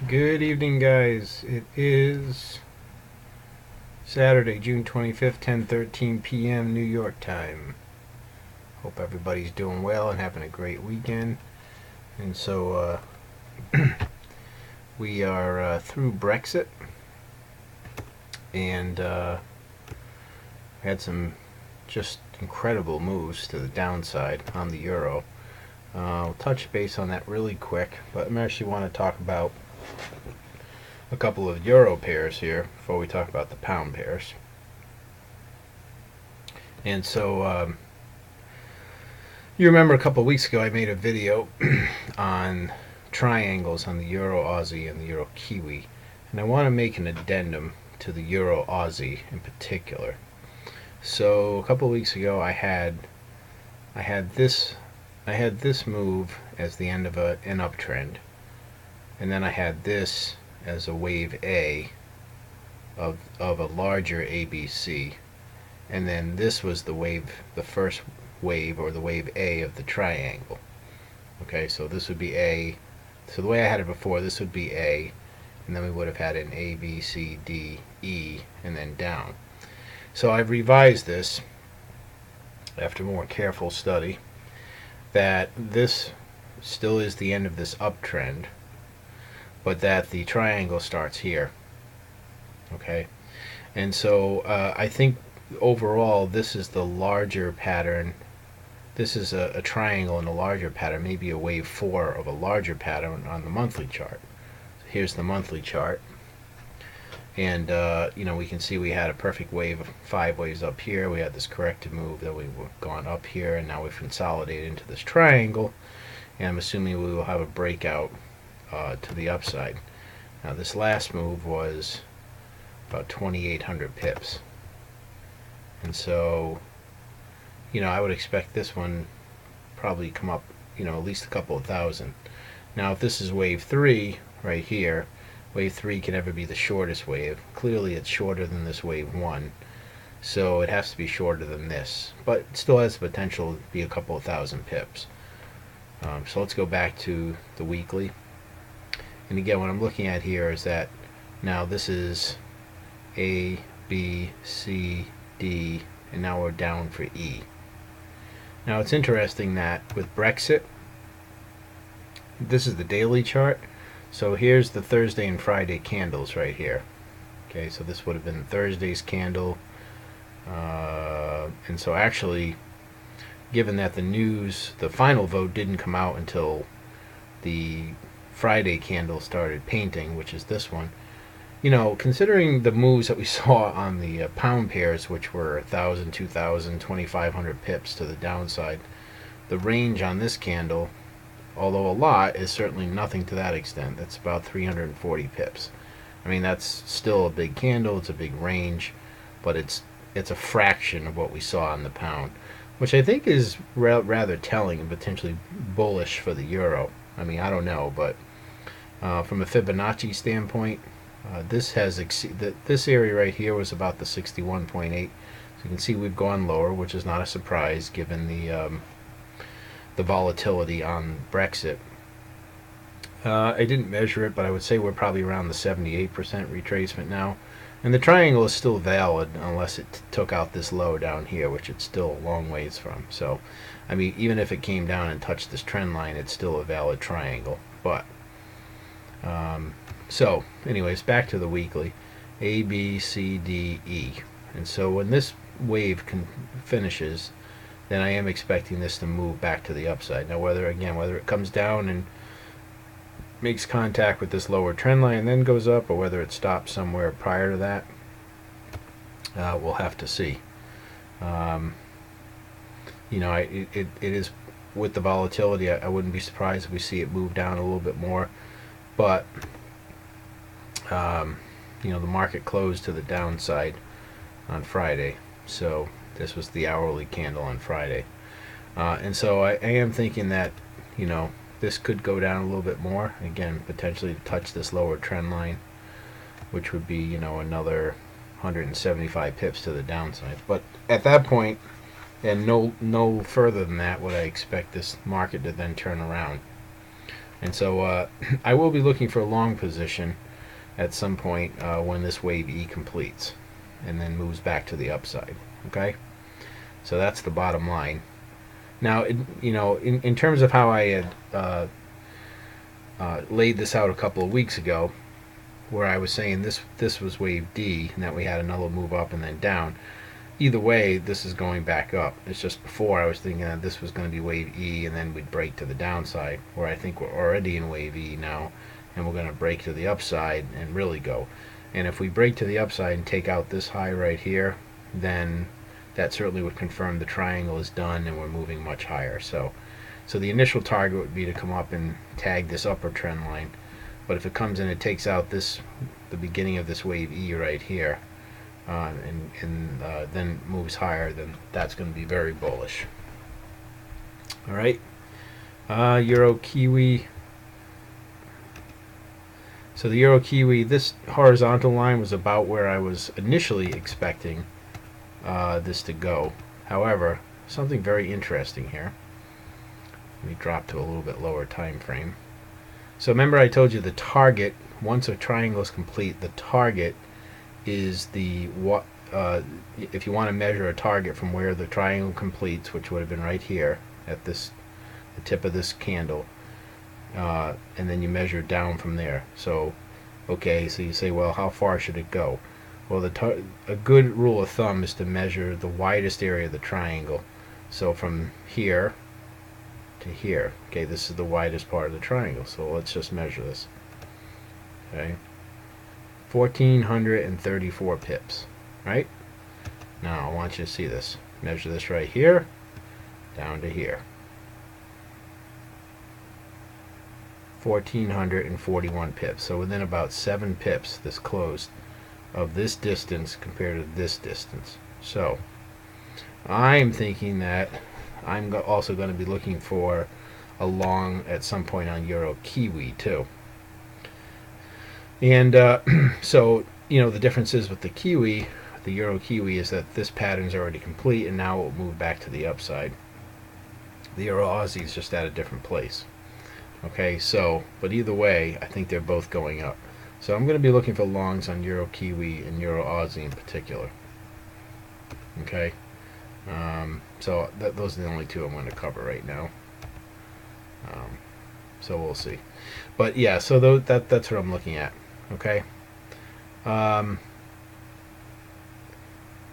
Good evening, guys. It is Saturday, June 25th, 10:13 p.m. New York time. Hope everybody's doing well and having a great weekend. And so we are through Brexit and had some just incredible moves to the downside on the euro. We'll touch base on that really quick, but I actually want to talk about a couple of euro pairs here before we talk about the pound pairs. And so you remember a couple of weeks ago I made a video on triangles on the Euro Aussie and the Euro Kiwi, and I want to make an addendum to the Euro Aussie in particular. So a couple of weeks ago I had this move as the end of an uptrend, and then I had this as a wave A of a larger ABC, and then this was the first wave, or the wave A of the triangle. Okay, so this would be A. So the way I had it before, this would be A, and then we would have had an A, B, C, D, E, and then down. So I've revised this after more careful study, that this still is the end of this uptrend, but that the triangle starts here. Okay, and so I think overall this is the larger pattern. This is a triangle in a larger pattern, maybe a wave 4 of a larger pattern on the monthly chart. So here's the monthly chart, and we can see we had a perfect wave of 5 waves up here. We had this corrective move, that we've gone up here, and now we've consolidated into this triangle, and I'm assuming we will have a breakout to the upside. Now this last move was about 2,800 pips, and so I would expect this one probably come up at least a couple of thousand. Now if this is wave 3 right here, wave 3 can never be the shortest wave. Clearly it's shorter than this wave 1, so it has to be shorter than this, but it still has the potential to be a couple of thousand pips. So let's go back to the weekly. And again, what I'm looking at here is that now this is A, B, C, D, and now we're down for E. Now it's interesting that with Brexit, this is the daily chart. So here's the Thursday and Friday candles right here. Okay, so this would have been Thursday's candle. And so actually, given that the final vote didn't come out until the Friday candle started painting, which is this one, considering the moves that we saw on the pound pairs, which were 1,000, 2,000, 2,500 pips to the downside, the range on this candle, although a lot, is certainly nothing to that extent. That's about 340 pips. I mean, that's still a big candle, it's a big range, but it's a fraction of what we saw on the pound, which I think is rather telling and potentially bullish for the euro. I mean, I don't know, but from a Fibonacci standpoint, this has this area right here was about the 61.8. So you can see we've gone lower, which is not a surprise given the volatility on Brexit. I didn't measure it, but I would say we're probably around the 78% retracement now. And the triangle is still valid unless it took out this low down here, which it's still a long ways from. So, I mean, even if it came down and touched this trend line, it's still a valid triangle. But, so, anyways, back to the weekly. A, B, C, D, E. And so when this wave finishes, then I am expecting this to move back to the upside. Now, whether it comes down and makes contact with this lower trend line and then goes up, or whether it stops somewhere prior to that, we'll have to see. It is, with the volatility, I wouldn't be surprised if we see it move down a little bit more, but the market closed to the downside on Friday, so this was the hourly candle on Friday, and so I am thinking that this could go down a little bit more, again potentially to touch this lower trend line, which would be another 175 pips to the downside. But at that point, and no further than that, would I expect this market to then turn around. And so I will be looking for a long position at some point when this wave E completes and then moves back to the upside. Okay, so that's the bottom line. Now, in terms of how I had laid this out a couple of weeks ago, where I was saying this was wave D and that we had another move up and then down. Either way, this is going back up. It's just before I was thinking that this was going to be wave E and then we'd break to the downside, where I think we're already in wave E now and we're going to break to the upside and really go. And if we break to the upside and take out this high right here, then that certainly would confirm the triangle is done and we're moving much higher. So the initial target would be to come up and tag this upper trend line. But if it comes in and takes out the beginning of this wave E right here, and then moves higher, then that's going to be very bullish. All right, Euro Kiwi. So the Euro Kiwi, this horizontal line was about where I was initially expecting this to go. However, something very interesting here. Let me drop to a little bit lower time frame. So remember I told you the target, once a triangle is complete, the target is if you want to measure a target from where the triangle completes, which would have been right here at the tip of this candle, and then you measure down from there. So okay, so you say, well, how far should it go? Well, a good rule of thumb is to measure the widest area of the triangle. So from here to here, okay, this is the widest part of the triangle, so let's just measure this. Okay, 1,434 pips, right? Now I want you to see this. Measure this right here down to here. 1,441 pips. So within about 7 pips this closed of this distance compared to this distance. So I'm thinking that I'm also going to be looking for a long at some point on Euro Kiwi too. And so, the difference is with the Kiwi, the Euro Kiwi, is that this pattern is already complete and now it will move back to the upside. The Euro Aussie is just at a different place. Okay, so, but either way, I think they're both going up. So I'm going to be looking for longs on Euro Kiwi and Euro Aussie in particular. Okay, so those are the only two I'm going to cover right now. So we'll see. But yeah, so that's what I'm looking at. Okay.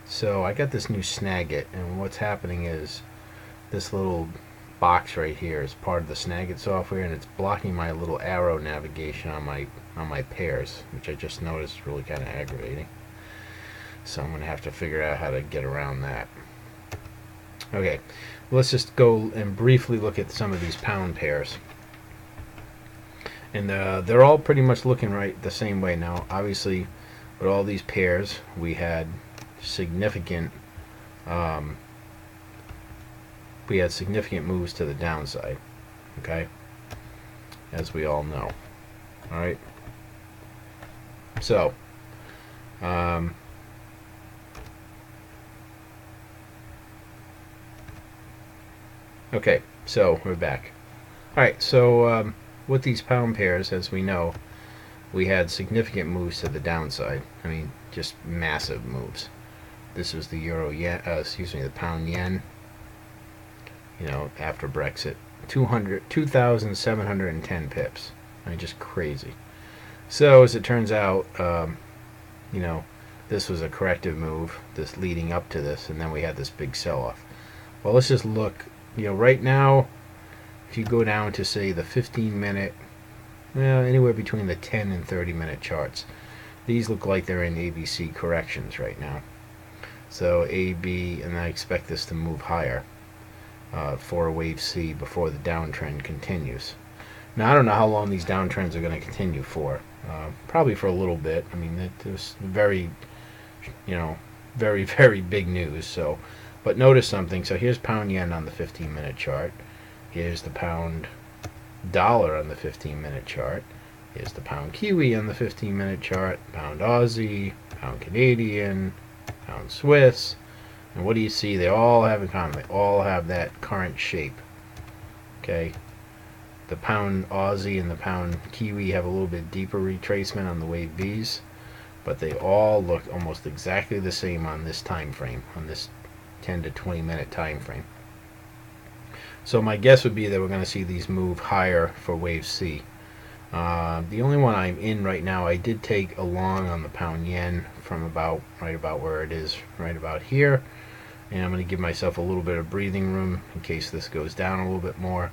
So I got this new Snagit, and what's happening is this little box right here is part of the Snagit software, and it's blocking my little arrow navigation on my pairs, which I just noticed is really kind of aggravating. So I'm going to have to figure out how to get around that. Okay, let's just go and briefly look at some of these pound pairs. And they're all pretty much looking right the same way now. Obviously, with all these pairs, we had significant moves to the downside. Okay, as we all know. All right. So, okay, so we're back. All right, so with these pound pairs, as we know, we had significant moves to the downside. I mean, just massive moves. This was the euro yen, the pound yen. After Brexit, 2,710 pips. I mean, just crazy. So as it turns out, this was a corrective move, this leading up to this, and then we had this big sell-off. Well, let's just look. Right now, if you go down to, say, the 15-minute, anywhere between the 10 and 30-minute charts, these look like they're in ABC corrections right now. So A, B, and I expect this to move higher for a wave C before the downtrend continues. Now, I don't know how long these downtrends are going to continue for. Probably for a little bit. I mean, there's very, very, very big news. So, but notice something. So here's pound yen on the 15-minute chart. Here's the pound dollar on the 15-minute chart. Here's the pound Kiwi on the 15-minute chart. Pound Aussie, pound Canadian, pound Swiss. And what do you see? They all have in common. They all have that current shape. Okay. The pound Aussie and the pound Kiwi have a little bit deeper retracement on the wave V's, but they all look almost exactly the same on this time frame, on this 10 to 20 minute time frame. So my guess would be that we're going to see these move higher for wave C. The only one I'm in right now, I did take a long on the pound yen from right about where it is, right about here. And I'm going to give myself a little bit of breathing room in case this goes down a little bit more.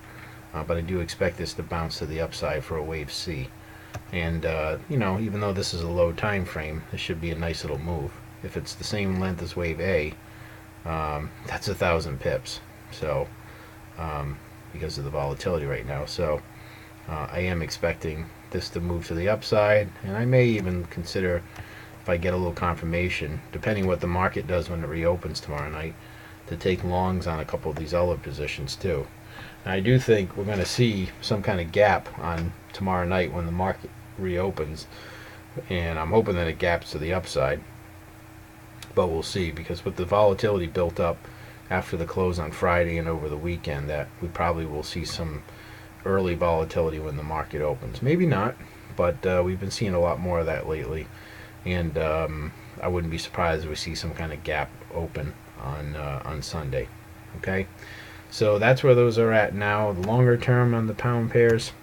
But I do expect this to bounce to the upside for a wave C. And, even though this is a low time frame, this should be a nice little move. If it's the same length as wave A, that's 1,000 pips. So, because of the volatility right now. So, I am expecting this to move to the upside, and I may even consider, if I get a little confirmation, depending what the market does when it reopens tomorrow night, to take longs on a couple of these other positions too. And I do think we're going to see some kind of gap on tomorrow night when the market reopens, and I'm hoping that it gaps to the upside, but we'll see, because with the volatility built up after the close on Friday and over the weekend, that we probably will see some early volatility when the market opens. Maybe not, but we've been seeing a lot more of that lately, and I wouldn't be surprised if we see some kind of gap open on Sunday. Okay, so that's where those are at now. The longer term on the pound pairs,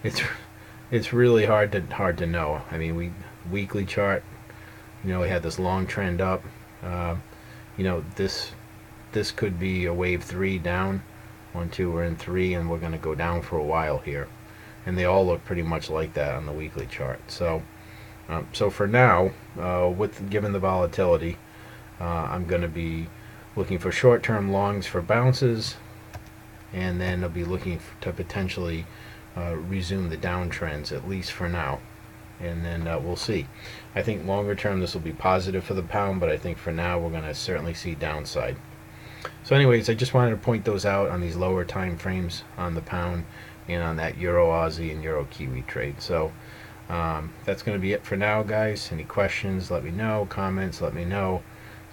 it's really hard to know. I mean, weekly chart, we had this long trend up. This could be a wave 3 down. 1, 2, we're in 3, and we're going to go down for a while here. And they all look pretty much like that on the weekly chart. So for now, given the volatility, I'm going to be looking for short-term longs for bounces, and then I'll be looking to potentially resume the downtrends, at least for now. And then we'll see. I think longer term this will be positive for the pound, but I think for now we're going to certainly see downside. So anyways, I just wanted to point those out on these lower time frames on the pound and on that Euro Aussie and Euro Kiwi trade. So that's going to be it for now, guys. Any questions, let me know. Comments, let me know.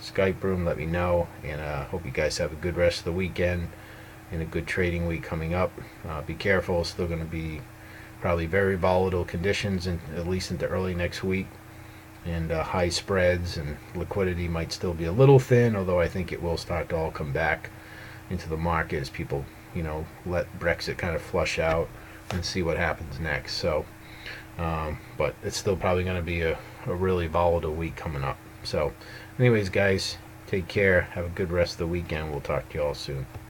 Skype room, let me know. And hope you guys have a good rest of the weekend and a good trading week coming up. Be careful. It's still going to be probably very volatile conditions, at least into early next week. And high spreads and liquidity might still be a little thin, although I think it will start to all come back into the market as people, let Brexit kind of flush out and see what happens next. So, but it's still probably going to be a really volatile week coming up. So, anyways, guys, take care. Have a good rest of the weekend. We'll talk to you all soon.